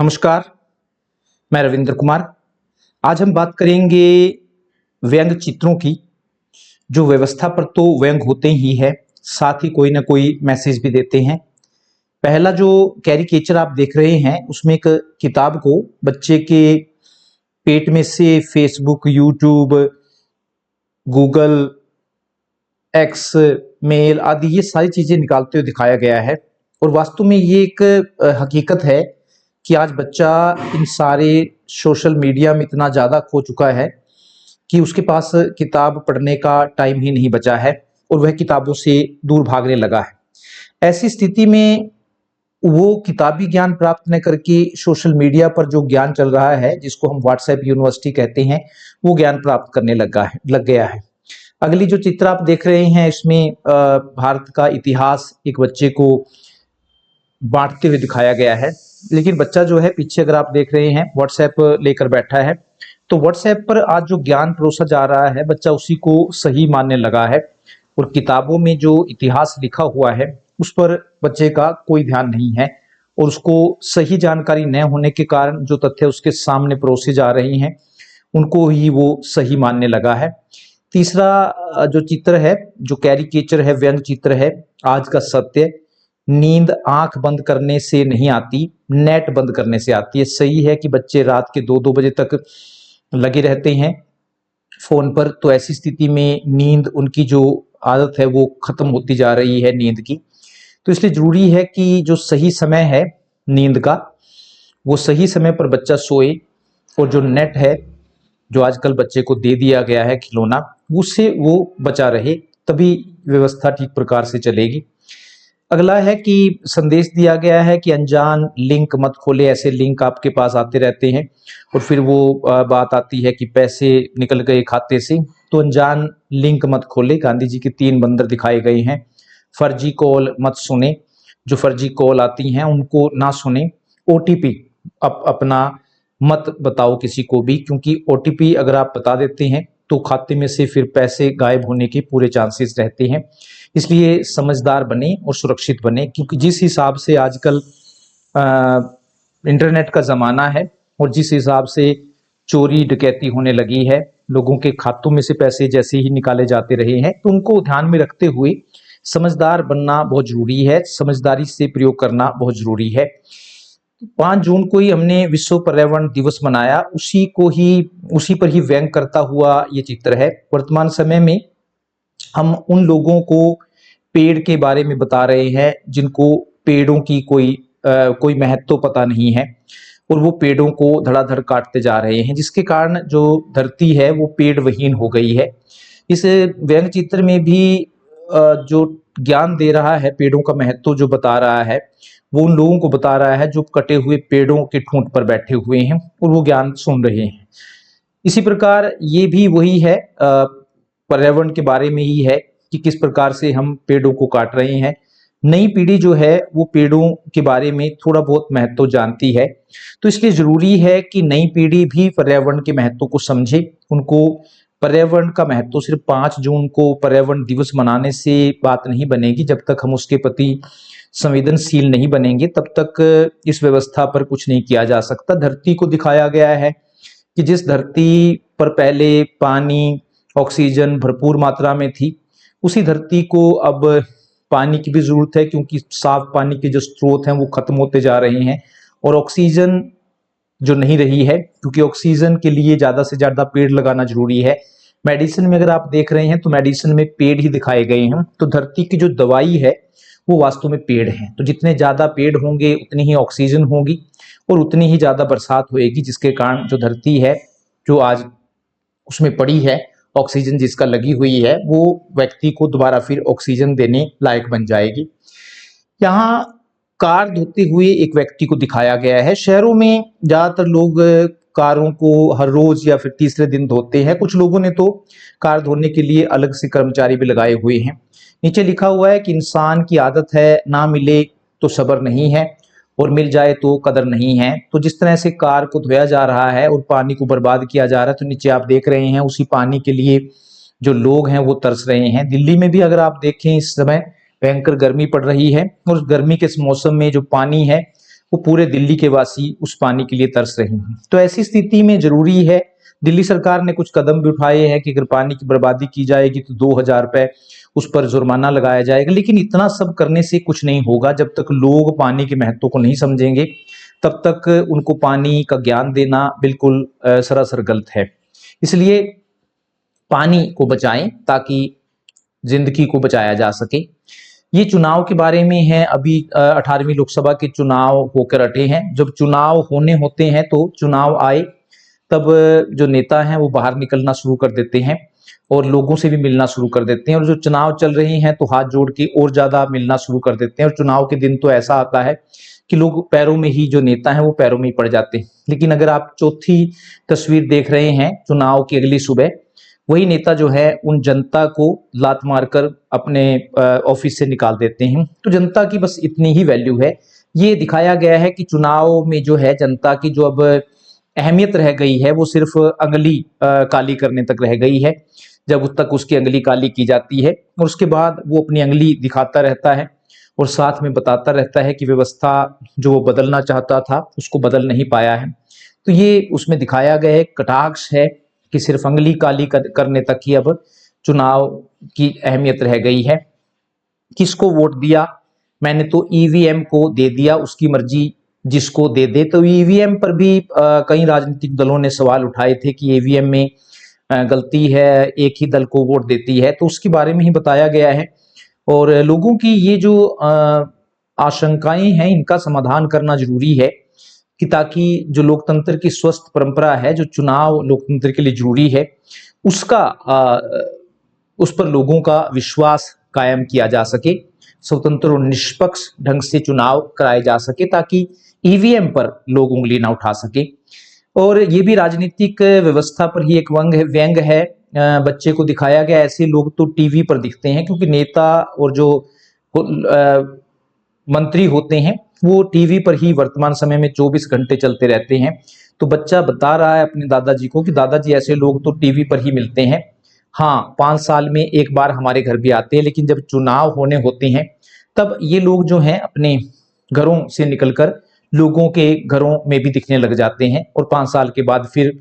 नमस्कार, मैं रविंद्र कुमार। आज हम बात करेंगे व्यंग चित्रों की। जो व्यवस्था पर तो व्यंग होते ही है, साथ ही कोई ना कोई मैसेज भी देते हैं। पहला जो कैरिकेचर आप देख रहे हैं, उसमें एक किताब को बच्चे के पेट में से Facebook, YouTube, Google, X, mail आदि ये सारी चीजें निकालते हुए दिखाया गया है। और वास्तव में ये एक हकीकत है कि आज बच्चा इन सारे सोशल मीडिया में इतना ज़्यादा खो चुका है कि उसके पास किताब पढ़ने का टाइम ही नहीं बचा है और वह किताबों से दूर भागने लगा है। ऐसी स्थिति में वो किताबी ज्ञान प्राप्त न करके सोशल मीडिया पर जो ज्ञान चल रहा है, जिसको हम व्हाट्सएप यूनिवर्सिटी कहते हैं, वो ज्ञान प्राप्त करने लग गया है। अगली जो चित्र आप देख रहे हैं, इसमें भारत का इतिहास एक बच्चे को बांटते हुए दिखाया गया है। लेकिन बच्चा जो है पीछे, अगर आप देख रहे हैं, व्हाट्सएप लेकर बैठा है। तो व्हाट्सएप पर आज जो ज्ञान परोसा जा रहा है, बच्चा उसी को सही मानने लगा है और किताबों में जो इतिहास लिखा हुआ है उस पर बच्चे का कोई ध्यान नहीं है और उसको सही जानकारी न होने के कारण जो तथ्य उसके सामने परोसे जा रही हैं उनको ही वो सही मानने लगा है। तीसरा जो चित्र है, जो कैरिकेचर है, व्यंग चित्र है, आज का सत्य, नींद आंख बंद करने से नहीं आती, नेट बंद करने से आती है। सही है कि बच्चे रात के 2-2 बजे तक लगे रहते हैं फोन पर, तो ऐसी स्थिति में नींद, उनकी जो आदत है वो खत्म होती जा रही है नींद की। तो इसलिए जरूरी है कि जो सही समय है नींद का, वो सही समय पर बच्चा सोए और जो नेट है, जो आजकल बच्चे को दे दिया गया है खिलौना, उससे वो बचा रहे, तभी व्यवस्था ठीक प्रकार से चलेगी। अगला है कि संदेश दिया गया है कि अनजान लिंक मत खोले। ऐसे लिंक आपके पास आते रहते हैं और फिर वो बात आती है कि पैसे निकल गए खाते से, तो अनजान लिंक मत खोले। गांधी जी के 3 बंदर दिखाए गए हैं। फर्जी कॉल मत सुने, जो फर्जी कॉल आती हैं उनको ना सुने। ओटीपी अपना मत बताओ किसी को भी, क्योंकि ओटीपी अगर आप बता देते हैं तो खाते में से फिर पैसे गायब होने के पूरे चांसेस रहते हैं। इसलिए समझदार बने और सुरक्षित बने, क्योंकि जिस हिसाब से आजकल इंटरनेट का ज़माना है और जिस हिसाब से चोरी डकैती होने लगी है, लोगों के खातों में से पैसे जैसे ही निकाले जाते रहे हैं, तो उनको ध्यान में रखते हुए समझदार बनना बहुत ज़रूरी है, समझदारी से प्रयोग करना बहुत ज़रूरी है। 5 जून को ही हमने विश्व पर्यावरण दिवस मनाया, उसी पर ही व्यंग करता हुआ ये चित्र है। वर्तमान समय में हम उन लोगों को पेड़ के बारे में बता रहे हैं जिनको पेड़ों की कोई महत्व पता नहीं है और वो पेड़ों को धड़ाधड़ काटते जा रहे हैं, जिसके कारण जो धरती है वो पेड़ विहीन हो गई है। इस व्यंग चित्र में भी जो ज्ञान दे रहा है, पेड़ों का महत्व जो बता रहा है, वो उन लोगों को बता रहा है जो कटे हुए पेड़ों के ठूंठ पर बैठे हुए हैं और वो ज्ञान सुन रहे हैं। इसी प्रकार ये भी वही है, पर्यावरण के बारे में ही है कि किस प्रकार से हम पेड़ों को काट रहे हैं। नई पीढ़ी जो है वो पेड़ों के बारे में थोड़ा बहुत महत्व जानती है, तो इसलिए जरूरी है कि नई पीढ़ी भी पर्यावरण के महत्व को समझे। उनको पर्यावरण का महत्व सिर्फ 5 जून को पर्यावरण दिवस मनाने से बात नहीं बनेगी। जब तक हम उसके प्रति संवेदनशील नहीं बनेंगे, तब तक इस व्यवस्था पर कुछ नहीं किया जा सकता। धरती को दिखाया गया है कि जिस धरती पर पहले पानी, ऑक्सीजन भरपूर मात्रा में थी, उसी धरती को अब पानी की भी जरूरत है, क्योंकि साफ पानी के जो स्रोत हैं वो खत्म होते जा रहे हैं और ऑक्सीजन जो नहीं रही है, क्योंकि ऑक्सीजन के लिए ज्यादा से ज्यादा पेड़ लगाना जरूरी है। मेडिसिन में अगर आप देख रहे हैं तो मेडिसिन में पेड़ ही दिखाए गए हैं, तो धरती की जो दवाई है वो वास्तव में पेड़ हैं। तो जितने ज्यादा पेड़ होंगे उतनी ही ऑक्सीजन होगी और उतनी ही ज्यादा बरसात होएगी, जिसके कारण जो धरती है जो आज उसमें पड़ी है, ऑक्सीजन जिसका लगी हुई है, वो व्यक्ति को दोबारा फिर ऑक्सीजन देने लायक बन जाएगी। यहाँ कार धोते हुए एक व्यक्ति को दिखाया गया है। शहरों में ज्यादातर लोग कारों को हर रोज या फिर तीसरे दिन धोते हैं। कुछ लोगों ने तो कार धोने के लिए अलग से कर्मचारी भी लगाए हुए हैं। नीचे लिखा हुआ है कि इंसान की आदत है, ना मिले तो सब्र नहीं है और मिल जाए तो कदर नहीं है। तो जिस तरह से कार को धोया जा रहा है और पानी को बर्बाद किया जा रहा है, तो नीचे आप देख रहे हैं उसी पानी के लिए जो लोग हैं वो तरस रहे हैं। दिल्ली में भी अगर आप देखें, इस समय भयंकर गर्मी पड़ रही है और गर्मी के इस मौसम में जो पानी है वो पूरे दिल्ली के वासी उस पानी के लिए तरस रहे हैं। तो ऐसी स्थिति में जरूरी है, दिल्ली सरकार ने कुछ कदम भी उठाए हैं कि अगर पानी की बर्बादी की जाएगी तो 2000 रुपए उस पर जुर्माना लगाया जाएगा, लेकिन इतना सब करने से कुछ नहीं होगा। जब तक लोग पानी के महत्व को नहीं समझेंगे तब तक उनको पानी का ज्ञान देना बिल्कुल सरासर गलत है। इसलिए पानी को बचाएं ताकि जिंदगी को बचाया जा सके। ये चुनाव के बारे में है। अभी 18वीं लोकसभा के चुनाव होकर हटे हैं। जब चुनाव होने होते हैं तो चुनाव आए तब जो नेता हैं वो बाहर निकलना शुरू कर देते हैं और लोगों से भी मिलना शुरू कर देते हैं, और जो चुनाव चल रहे हैं तो हाथ जोड़ के और ज्यादा मिलना शुरू कर देते हैं। और चुनाव के दिन तो ऐसा आता है कि लोग पैरों में ही, जो नेता हैं वो पैरों में ही पड़ जाते हैं। लेकिन अगर आप चौथी तस्वीर देख रहे हैं चुनाव की अगली सुबह, वही नेता जो है उन जनता को लात मारकर अपने ऑफिस से निकाल देते हैं। तो जनता की बस इतनी ही वैल्यू है। ये दिखाया गया है कि चुनाव में जो है जनता की जो अब अहमियत रह गई है वो सिर्फ अंगली काली करने तक रह गई है। जब उस तक उसकी अंगली काली की जाती है और उसके बाद वो अपनी अंगली दिखाता रहता है और साथ में बताता रहता है कि व्यवस्था जो वो बदलना चाहता था उसको बदल नहीं पाया है। तो ये उसमें दिखाया गया है, कटाक्ष है कि सिर्फ अंगली काली करने तक ही अब चुनाव की अहमियत रह गई है। किसको वोट दिया? मैंने तो ईवीएम को दे दिया, उसकी मर्जी जिसको दे दे। तो ईवीएम पर भी कई राजनीतिक दलों ने सवाल उठाए थे कि ईवीएम में गलती है, एक ही दल को वोट देती है, तो उसके बारे में ही बताया गया है। और लोगों की ये जो आशंकाएं हैं इनका समाधान करना जरूरी है कि ताकि जो लोकतंत्र की स्वस्थ परंपरा है, जो चुनाव लोकतंत्र के लिए जरूरी है, उसका उस पर लोगों का विश्वास कायम किया जा सके, स्वतंत्र और निष्पक्ष ढंग से चुनाव कराए जा सके ताकि ईवीएम पर लोग उंगली ना उठा सके। और ये भी राजनीतिक व्यवस्था पर ही एक व्यंग है। बच्चे को दिखाया गया ऐसे लोग तो टीवी पर दिखते हैं, क्योंकि नेता और जो मंत्री होते हैं वो टीवी पर ही वर्तमान समय में 24 घंटे चलते रहते हैं। तो बच्चा बता रहा है अपने दादाजी को कि दादाजी ऐसे लोग तो टीवी पर ही मिलते हैं। हाँ, 5 साल में एक बार हमारे घर भी आते हैं, लेकिन जब चुनाव होने होते हैं तब ये लोग जो हैं अपने घरों से निकलकर लोगों के घरों में भी दिखने लग जाते हैं और 5 साल के बाद फिर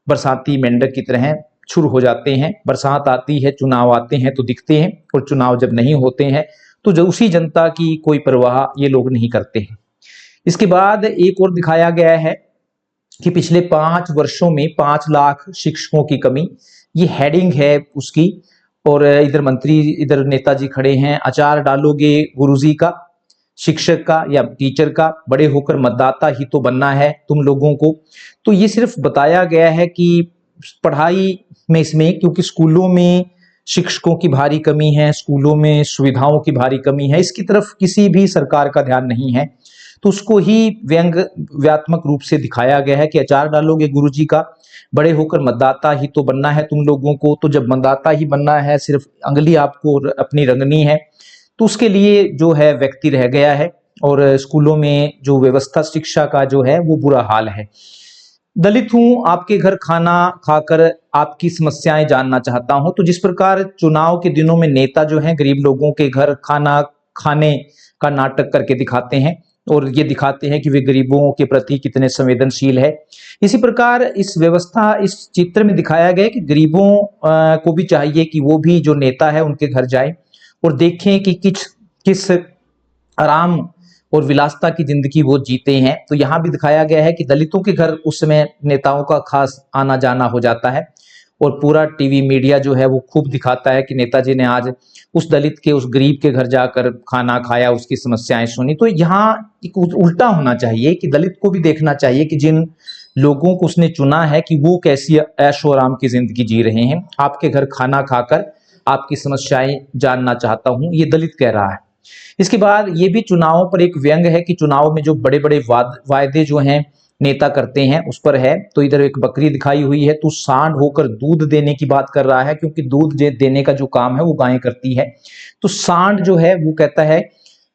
बरसाती मेंढक की तरह शुरू हो जाते हैं। बरसात आती है, चुनाव आते हैं तो दिखते हैं, और चुनाव जब नहीं होते हैं तो जो उसी जनता की कोई परवाह ये लोग नहीं करते हैं। इसके बाद एक और दिखाया गया है कि पिछले 5 वर्षों में 5 लाख शिक्षकों की कमी, ये हेडिंग है उसकी। और इधर मंत्री, इधर नेताजी खड़े हैं। अचार डालोगे गुरुजी का, शिक्षक का या टीचर का, बड़े होकर मतदाता ही तो बनना है तुम लोगों को। तो ये सिर्फ बताया गया है कि पढ़ाई में इसमें, क्योंकि स्कूलों में शिक्षकों की भारी कमी है, स्कूलों में सुविधाओं की भारी कमी है, इसकी तरफ किसी भी सरकार का ध्यान नहीं है। तो उसको ही व्यंग्यात्मक रूप से दिखाया गया है कि अचार डालोगे गुरुजी का, बड़े होकर मतदाता ही तो बनना है तुम लोगों को। तो जब मतदाता ही बनना है, सिर्फ अंगली आपको अपनी रंगनी है, तो उसके लिए जो है व्यक्ति रह गया है। और स्कूलों में जो व्यवस्था शिक्षा का जो है वो बुरा हाल है। दलित हूं, आपके घर खाना खाकर आपकी समस्याएं जानना चाहता हूं। तो जिस प्रकार चुनाव के दिनों में नेता जो हैं गरीब लोगों के घर खाना खाने का नाटक करके दिखाते हैं और ये दिखाते हैं कि वे गरीबों के प्रति कितने संवेदनशील है, इसी प्रकार इस व्यवस्था, इस चित्र में दिखाया गया है कि गरीबों को भी चाहिए कि वो भी जो नेता है उनके घर जाए और देखें कि किस आराम और विलासता की जिंदगी वो जीते हैं। तो यहाँ भी दिखाया गया है कि दलितों के घर उस समय नेताओं का खास आना जाना हो जाता है और पूरा टीवी मीडिया जो है वो खूब दिखाता है कि नेताजी ने आज उस दलित के, उस गरीब के घर जाकर खाना खाया, उसकी समस्याएं सुनी। तो यहाँ एक उल्टा होना चाहिए कि दलित को भी देखना चाहिए कि जिन लोगों को उसने चुना है कि वो कैसी ऐशो आराम की जिंदगी जी रहे हैं। आपके घर खाना खाकर आपकी समस्याएं जानना चाहता हूं, ये दलित कह रहा है। इसके बाद ये भी चुनावों पर एक व्यंग है कि चुनाव में जो बड़े बड़े वायदे जो हैं नेता करते हैं उस पर है। तो इधर एक बकरी दिखाई हुई है, तू सांड होकर दूध देने की बात कर रहा है, क्योंकि दूध देने का जो काम है वो गायें करती है। तो सांड जो है वो कहता है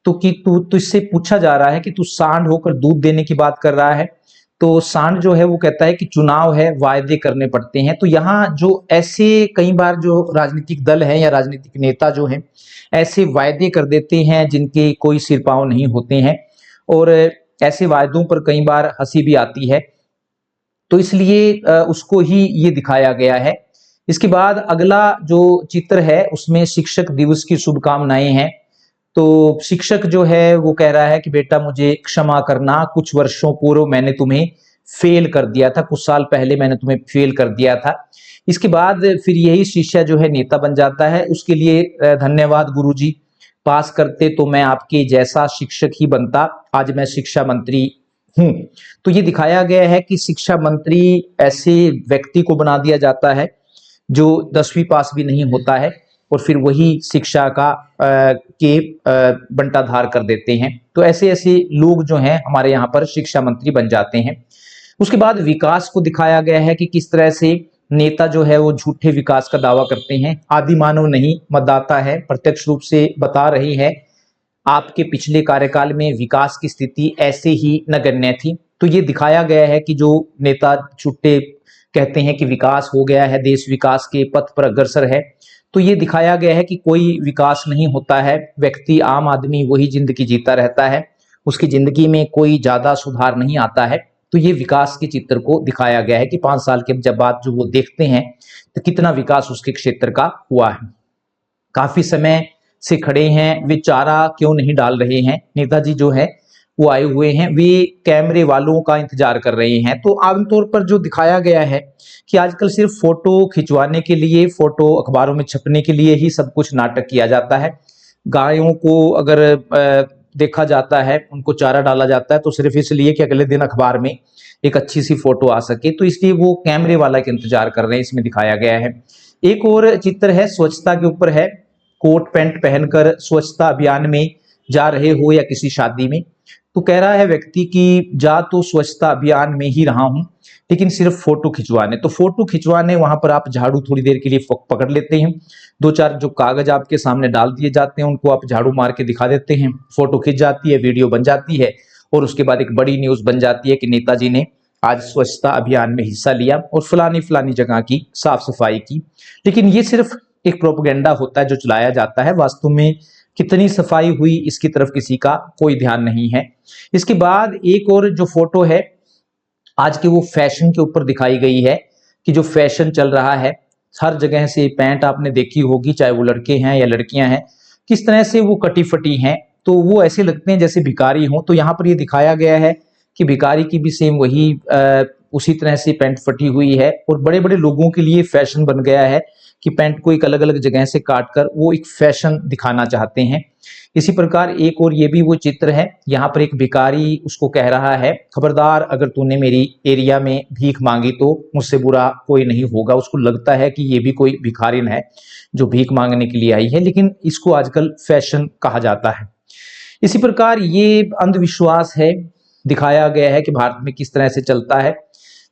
तो कि तू इससे पूछा जा रहा है कि तू सांड होकर दूध देने की बात कर रहा है। तो सांड जो है वो कहता है कि चुनाव है, वायदे करने पड़ते हैं। तो यहाँ जो ऐसे कई बार जो राजनीतिक दल है या राजनीतिक नेता जो हैं ऐसे वायदे कर देते हैं जिनके कोई सिर पांव नहीं होते हैं। और ऐसे वायदों पर कई बार हंसी भी आती है, तो इसलिए उसको ही ये दिखाया गया है। इसके बाद अगला जो चित्र है उसमें शिक्षक दिवस की शुभकामनाएं हैं। तो शिक्षक जो है वो कह रहा है कि बेटा मुझे क्षमा करना, कुछ वर्षों पूर्व मैंने तुम्हें फेल कर दिया था, कुछ साल पहले मैंने तुम्हें फेल कर दिया था। इसके बाद फिर यही शिष्य जो है नेता बन जाता है। उसके लिए धन्यवाद गुरुजी, पास करते तो मैं आपके जैसा शिक्षक ही बनता, आज मैं शिक्षा मंत्री हूं। तो ये दिखाया गया है कि शिक्षा मंत्री ऐसे व्यक्ति को बना दिया जाता है जो 10वीं पास भी नहीं होता है और फिर वही शिक्षा का बंटाधार कर देते हैं। तो ऐसे ऐसे लोग जो हैं हमारे यहाँ पर शिक्षा मंत्री बन जाते हैं। उसके बाद विकास को दिखाया गया है कि किस तरह से नेता जो है वो झूठे विकास का दावा करते हैं। आदि मानव नहीं, मतदाता है, प्रत्यक्ष रूप से बता रही है आपके पिछले कार्यकाल में विकास की स्थिति ऐसे ही नगण्य थी। तो ये दिखाया गया है कि जो नेता झूठे कहते हैं कि विकास हो गया है, देश विकास के पथ पर अग्रसर है, तो ये दिखाया गया है कि कोई विकास नहीं होता है। व्यक्ति, आम आदमी वही जिंदगी जीता रहता है, उसकी जिंदगी में कोई ज्यादा सुधार नहीं आता है। तो ये विकास के चित्र को दिखाया गया है कि 5 साल के जब बाद जो वो देखते हैं तो कितना विकास उसके क्षेत्र का हुआ है। काफी समय से खड़े हैं, वे चारा क्यों नहीं डाल रहे हैं? नेताजी जो है वो आए हुए हैं, वे कैमरे वालों का इंतजार कर रहे हैं। तो आमतौर पर जो दिखाया गया है कि आजकल सिर्फ फोटो खिंचवाने के लिए, फोटो अखबारों में छपने के लिए ही सब कुछ नाटक किया जाता है। गायों को अगर देखा जाता है, उनको चारा डाला जाता है तो सिर्फ इसलिए कि अगले दिन अखबार में एक अच्छी सी फोटो आ सके, तो इसलिए वो कैमरे वाला का इंतजार कर रहे हैं, इसमें दिखाया गया है। एक और चित्र है स्वच्छता के ऊपर है। कोट पैंट पहनकर स्वच्छता अभियान में जा रहे हो या किसी शादी में, तो कह रहा है व्यक्ति कि जा तो स्वच्छता अभियान में ही रहा हूं लेकिन सिर्फ फोटो खिंचवाने। तो फोटो खिंचवाने वहां पर आप झाड़ू थोड़ी देर के लिए पकड़ लेते हैं, 2-4 जो कागज आपके सामने डाल दिए जाते हैं उनको आप झाड़ू मार के दिखा देते हैं, फोटो खिंच जाती है, वीडियो बन जाती है और उसके बाद एक बड़ी न्यूज बन जाती है कि नेताजी ने आज स्वच्छता अभियान में हिस्सा लिया और फलानी फलानी जगह की साफ सफाई की। लेकिन ये सिर्फ एक प्रोपेगेंडा होता है जो चलाया जाता है, वास्तव में कितनी सफाई हुई इसकी तरफ किसी का कोई ध्यान नहीं है। इसके बाद एक और जो फोटो है आज के वो फैशन के ऊपर दिखाई गई है कि जो फैशन चल रहा है, हर जगह से पैंट आपने देखी होगी, चाहे वो लड़के हैं या लड़कियां हैं, किस तरह से वो कटी फटी हैं, तो वो ऐसे लगते हैं जैसे भिखारी हों। तो यहाँ पर ये दिखाया गया है कि भिखारी की भी सेम वही उसी तरह से पैंट फटी हुई है और बड़े बड़े लोगों के लिए फैशन बन गया है कि पैंट को एक अलग अलग जगह से काट कर वो एक फैशन दिखाना चाहते हैं। इसी प्रकार एक और ये भी वो चित्र है, यहाँ पर एक भिखारी उसको कह रहा है खबरदार अगर तूने मेरी एरिया में भीख मांगी तो मुझसे बुरा कोई नहीं होगा। उसको लगता है कि ये भी कोई भिखारिन है जो भीख मांगने के लिए आई है, लेकिन इसको आजकल फैशन कहा जाता है। इसी प्रकार ये अंधविश्वास है, दिखाया गया है कि भारत में किस तरह से चलता है।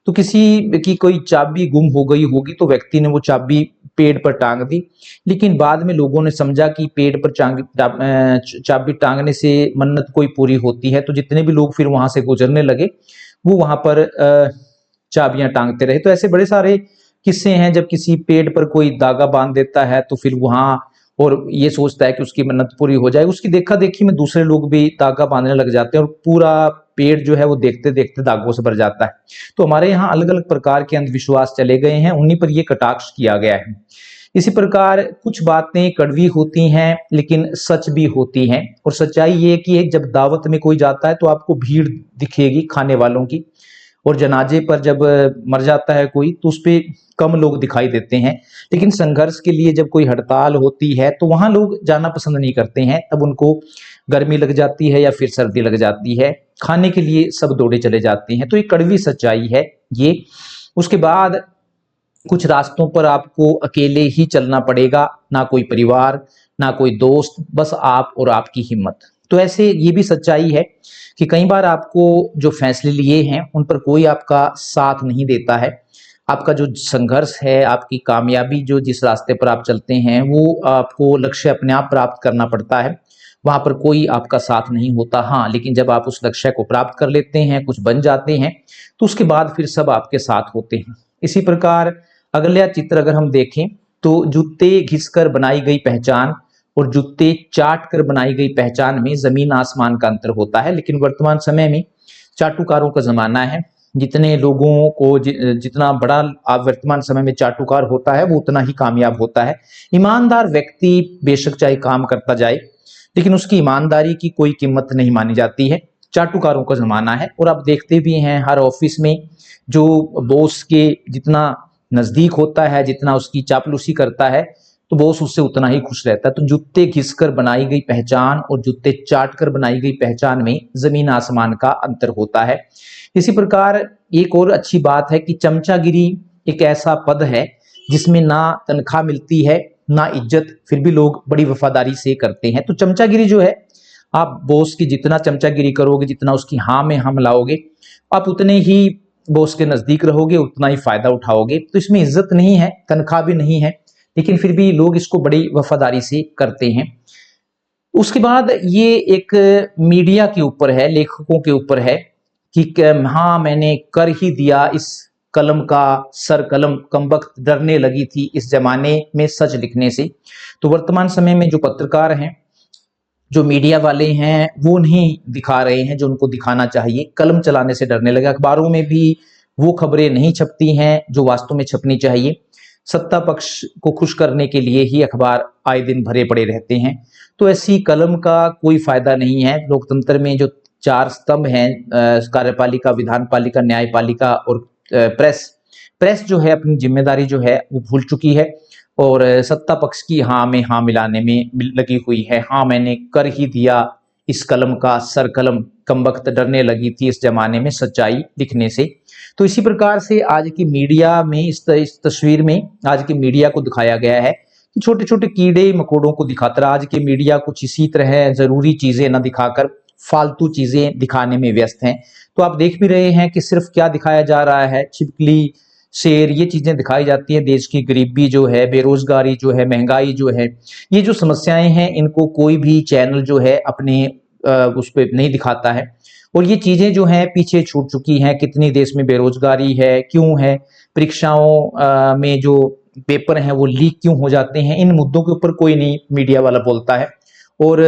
तो किसी की कोई चाबी गुम हो गई होगी तो व्यक्ति ने वो चाबी पेड़ पर टांग दी, लेकिन बाद में लोगों ने समझा कि पेड़ पर चाबी टांगने से मन्नत कोई पूरी होती है, तो जितने भी लोग फिर वहां से गुजरने लगे वो वहां पर चाबियां टांगते रहे। तो ऐसे बड़े सारे किस्से हैं, जब किसी पेड़ पर कोई धागा बांध देता है तो फिर वहां और ये सोचता है कि उसकी मन्नत पूरी हो जाए, उसकी देखा देखी में दूसरे लोग भी धागा बांधने लग जाते हैं और पूरा पेड़ जो है वो देखते देखते धागों से भर जाता है। तो हमारे यहाँ अलग अलग प्रकार के अंधविश्वास चले गए हैं, उन्हीं पर ये कटाक्ष किया गया है। इसी प्रकार कुछ बातें कड़वी होती हैं लेकिन सच भी होती हैं, और सच्चाई ये कि जब दावत में कोई जाता है तो आपको भीड़ दिखेगी खाने वालों की, और जनाजे पर जब मर जाता है कोई तो उस पर कम लोग दिखाई देते हैं। लेकिन संघर्ष के लिए जब कोई हड़ताल होती है तो वहां लोग जाना पसंद नहीं करते हैं, तब उनको गर्मी लग जाती है या फिर सर्दी लग जाती है, खाने के लिए सब दौड़े चले जाते हैं। तो ये कड़वी सच्चाई है ये। उसके बाद कुछ रास्तों पर आपको अकेले ही चलना पड़ेगा, ना कोई परिवार ना कोई दोस्त, बस आप और आपकी हिम्मत। तो ऐसे ये भी सच्चाई है कि कई बार आपको जो फैसले लिए हैं उन पर कोई आपका साथ नहीं देता है। आपका जो संघर्ष है, आपकी कामयाबी जो जिस रास्ते पर आप चलते हैं वो आपको लक्ष्य अपने आप प्राप्त करना पड़ता है, वहां पर कोई आपका साथ नहीं होता। हाँ, लेकिन जब आप उस लक्ष्य को प्राप्त कर लेते हैं, कुछ बन जाते हैं, तो उसके बाद फिर सब आपके साथ होते हैं। इसी प्रकार अगला चित्र अगर हम देखें तो जूते घिसकर बनाई गई पहचान और जूते चाट कर बनाई गई पहचान में जमीन आसमान का अंतर होता है। लेकिन वर्तमान समय में चाटुकारों का जमाना है। जितने लोगों को जितना बड़ा आप वर्तमान समय में चाटुकार होता है वो उतना ही कामयाब होता है। ईमानदार व्यक्ति बेशक चाहे काम करता जाए लेकिन उसकी ईमानदारी की कोई कीमत नहीं मानी जाती है। चाटुकारों का जमाना है और आप देखते भी हैं हर ऑफिस में जो बॉस के जितना नजदीक होता है, जितना उसकी चापलूसी करता है, तो बॉस उससे उतना ही खुश रहता है। तो जूते घिसकर बनाई गई पहचान और जूते चाट कर बनाई गई पहचान में जमीन आसमान का अंतर होता है। इसी प्रकार एक और अच्छी बात है कि चमचागिरी एक ऐसा पद है जिसमें ना तनख्वाह मिलती है ना इज्जत, फिर भी लोग बड़ी वफादारी से करते हैं। तो चमचागिरी जो है, आप बॉस की जितना चमचागिरी करोगे, जितना उसकी हाँ में हाँ मिलाओगे, आप उतने ही बॉस के नजदीक रहोगे, उतना ही फायदा उठाओगे। तो इसमें इज्जत नहीं है, तनख्वाह भी नहीं है, लेकिन फिर भी लोग इसको बड़ी वफादारी से करते हैं। उसके बाद ये एक मीडिया के ऊपर है, लेखकों के ऊपर है कि हाँ मैंने कर ही दिया इस कलम का सर कलम, कमबख्त डरने लगी थी इस जमाने में सच लिखने से। तो वर्तमान समय में जो पत्रकार हैं, जो मीडिया वाले हैं, वो नहीं दिखा रहे हैं जो उनको दिखाना चाहिए। कलम चलाने से डरने लगे। अखबारों में भी वो खबरें नहीं छपती हैं जो वास्तव में छपनी चाहिए। सत्ता पक्ष को खुश करने के लिए ही अखबार आए दिन भरे पड़े रहते हैं। तो ऐसी कलम का कोई फायदा नहीं है। लोकतंत्र में जो चार स्तंभ हैं, कार्यपालिका, विधानपालिका, न्यायपालिका और प्रेस जो है अपनी जिम्मेदारी जो है वो भूल चुकी है और सत्ता पक्ष की हाँ में हाँ मिलाने में लगी हुई है। हाँ मैंने कर ही दिया इस कलम का सर कलम, कमबख्त डरने लगी थी इस जमाने में सच्चाई लिखने से। तो इसी प्रकार से आज की मीडिया में इस तस्वीर में आज की मीडिया को दिखाया गया है कि छोटे छोटे कीड़े मकोड़ों को दिखाता। आज की मीडिया कुछ इसी तरह जरूरी चीजें न दिखाकर फालतू चीजें दिखाने में व्यस्त हैं। तो आप देख भी रहे हैं कि सिर्फ क्या दिखाया जा रहा है, छिपकली, शेर, ये चीजें दिखाई जाती हैं। देश की गरीबी जो है, बेरोजगारी जो है, महंगाई जो है, ये जो समस्याएं हैं, इनको कोई भी चैनल जो है अपने उस पर नहीं दिखाता है। और ये चीजें जो हैं पीछे छूट चुकी हैं। कितनी देश में बेरोजगारी है, क्यों है, परीक्षाओं में जो पेपर हैं वो लीक क्यों हो जाते हैं, इन मुद्दों के ऊपर कोई नहीं मीडिया वाला बोलता है। और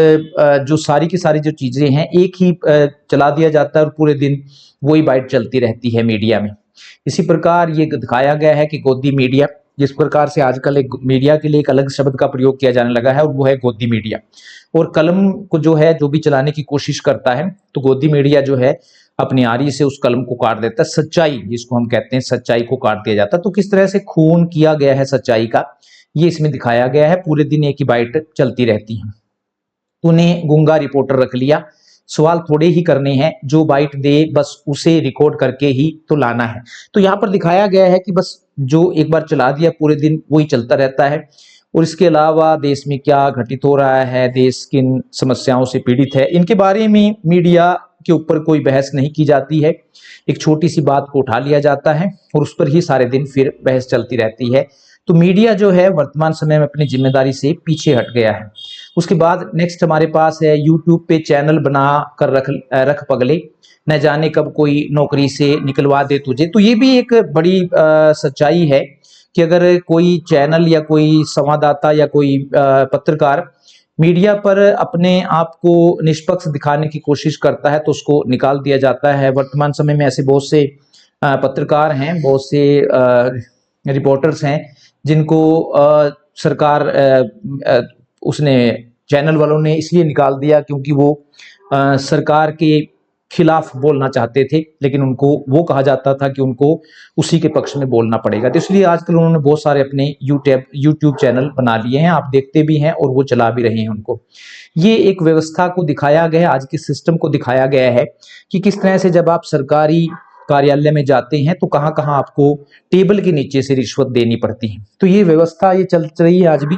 जो सारी की सारी जो चीजें हैं एक ही चला दिया जाता है और पूरे दिन वही बाइट चलती रहती है मीडिया में। इसी प्रकार ये दिखाया गया है कि गोदी मीडिया, जिस प्रकार से आजकल एक मीडिया के लिए एक अलग शब्द का प्रयोग किया जाने लगा है और वो है गोदी मीडिया। और कलम को जो है जो भी चलाने की कोशिश करता है तो गोदी मीडिया जो है अपनी आरी से उस कलम को काट देता है। सच्चाई जिसको हम कहते हैं, सच्चाई को काट दिया जाता है। तो किस तरह से खून किया गया है सच्चाई का, ये इसमें दिखाया गया है। पूरे दिन एक ही बाइट चलती रहती है। तूने गूंगा रिपोर्टर रख लिया, सवाल थोड़े ही करने हैं, जो बाइट दे बस उसे रिकॉर्ड करके ही तो लाना है। तो यहाँ पर दिखाया गया है कि बस जो एक बार चला दिया पूरे दिन वही चलता रहता है और इसके अलावा देश में क्या घटित हो रहा है, देश किन समस्याओं से पीड़ित है, इनके बारे में मीडिया के ऊपर कोई बहस नहीं की जाती है। एक छोटी सी बात को उठा लिया जाता है और उस पर ही सारे दिन फिर बहस चलती रहती है। तो मीडिया जो है वर्तमान समय में अपनी जिम्मेदारी से पीछे हट गया है। उसके बाद नेक्स्ट हमारे पास है यूट्यूब पे चैनल बना कर रख पगले, न जाने कब कोई नौकरी से निकलवा दे तुझे। तो ये भी एक बड़ी सच्चाई है कि अगर कोई चैनल या कोई संवाददाता या कोई पत्रकार मीडिया पर अपने आप को निष्पक्ष दिखाने की कोशिश करता है तो उसको निकाल दिया जाता है। वर्तमान समय में ऐसे बहुत से पत्रकार हैं, बहुत से रिपोर्टर्स हैं जिनको सरकार उसने चैनल वालों ने इसलिए निकाल दिया क्योंकि वो सरकार के खिलाफ बोलना चाहते थे, लेकिन उनको वो कहा जाता था कि उनको उसी के पक्ष में बोलना पड़ेगा। तो इसलिए आजकल उन्होंने बहुत सारे अपने यूट्यूब चैनल बना लिए हैं, आप देखते भी हैं और वो चला भी रहे हैं उनको। ये एक व्यवस्था को दिखाया गया है, आज के सिस्टम को दिखाया गया है कि किस तरह से जब आप सरकारी कार्यालय में जाते हैं तो कहाँ कहाँ आपको टेबल के नीचे से रिश्वत देनी पड़ती है। तो ये व्यवस्था ये चल रही है आज भी।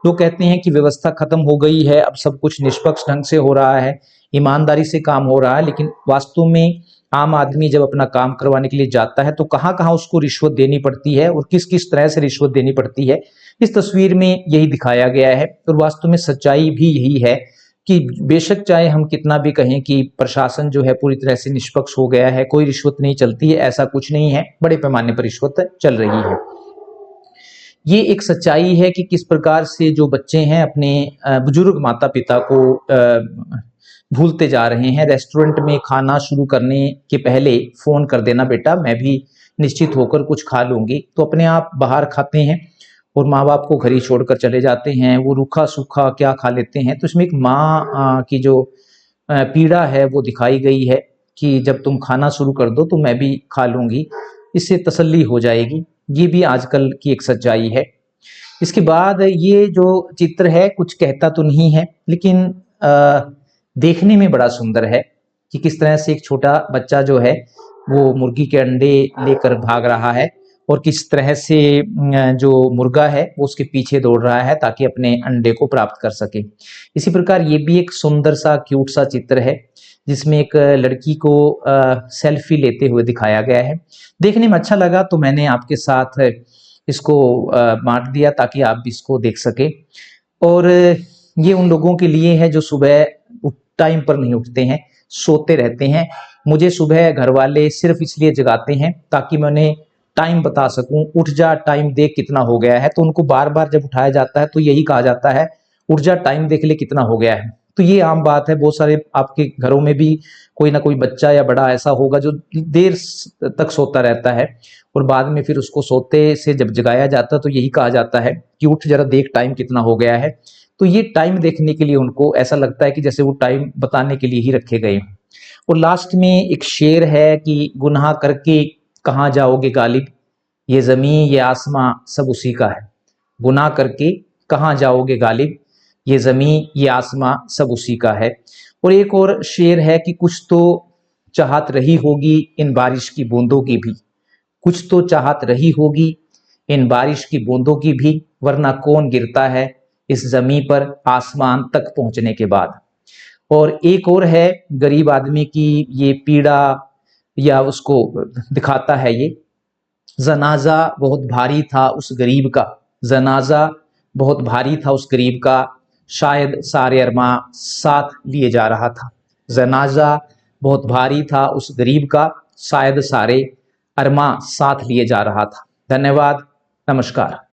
लोग कहते हैं कि व्यवस्था खत्म हो गई है, अब सब कुछ निष्पक्ष ढंग से हो रहा है, ईमानदारी से काम हो रहा है, लेकिन वास्तव में आम आदमी जब अपना काम करवाने के लिए जाता है तो कहाँ कहाँ उसको रिश्वत देनी पड़ती है और किस किस तरह से रिश्वत देनी पड़ती है, इस तस्वीर में यही दिखाया गया है। और वास्तव में सच्चाई भी यही है कि बेशक चाहे हम कितना भी कहें कि प्रशासन जो है पूरी तरह से निष्पक्ष हो गया है, कोई रिश्वत नहीं चलती है, ऐसा कुछ नहीं है, बड़े पैमाने पर रिश्वत चल रही है। ये एक सच्चाई है कि किस प्रकार से जो बच्चे हैं अपने बुजुर्ग माता पिता को भूलते जा रहे हैं। रेस्टोरेंट में खाना शुरू करने के पहले फोन कर देना, बेटा मैं भी निश्चित होकर कुछ खा लूंगी, तो अपने आप बाहर खाते हैं और माँ बाप को घर ही छोड़कर चले जाते हैं। वो रूखा सूखा क्या खा लेते हैं। तो इसमें एक माँ की जो पीड़ा है वो दिखाई गई है कि जब तुम खाना शुरू कर दो तो मैं भी खा लूंगी, इससे तसल्ली हो जाएगी। ये भी आजकल की एक सच्चाई है। इसके बाद ये जो चित्र है कुछ कहता तो नहीं है, लेकिन देखने में बड़ा सुंदर है कि किस तरह से एक छोटा बच्चा जो है वो मुर्गी के अंडे लेकर भाग रहा है और किस तरह से जो मुर्गा है वो उसके पीछे दौड़ रहा है ताकि अपने अंडे को प्राप्त कर सके। इसी प्रकार ये भी एक सुंदर सा क्यूट सा चित्र है जिसमें एक लड़की को सेल्फी लेते हुए दिखाया गया है। देखने में अच्छा लगा तो मैंने आपके साथ इसको बांट दिया ताकि आप भी इसको देख सके। और ये उन लोगों के लिए है जो सुबह टाइम पर नहीं उठते हैं, सोते रहते हैं। मुझे सुबह घर वाले सिर्फ इसलिए जगाते हैं ताकि मैं उन्हें टाइम बता सकूं, उठ जा टाइम देख कितना हो गया है। तो उनको बार बार जब उठाया जाता है तो यही कहा जाता है उठ जा टाइम देख ले कितना हो गया है। तो ये आम बात है, बहुत सारे आपके घरों में भी कोई ना कोई बच्चा या बड़ा ऐसा होगा जो देर तक सोता रहता है और बाद में फिर उसको सोते से जब जगाया जाता है तो यही कहा जाता है कि उठ जरा देख टाइम कितना हो गया है। तो ये टाइम देखने के लिए उनको ऐसा लगता है कि जैसे वो टाइम बताने के लिए ही रखे गए। और लास्ट में एक शेर है कि गुनाह करके कहाँ जाओगे गालिब, ये जमीन ये आसमां सब उसी का है। गुनाह करके कहाँ जाओगे गालिब, ये जमीन ये आसमां सब उसी का है। और एक और शेर है कि कुछ तो चाहत रही होगी इन बारिश की बूंदों की भी, कुछ तो चाहत रही होगी इन बारिश की बूंदों की भी, वरना कौन गिरता है इस जमीन पर आसमान तक पहुंचने के बाद। और एक और है गरीब आदमी की ये पीड़ा या उसको दिखाता है ये, जनाजा बहुत भारी था उस गरीब का, जनाजा बहुत भारी था उस गरीब का, शायद सारे अरमा साथ लिए जा रहा था। जनाजा बहुत भारी था उस गरीब का, शायद सारे अरमा साथ लिए जा रहा था। धन्यवाद, नमस्कार।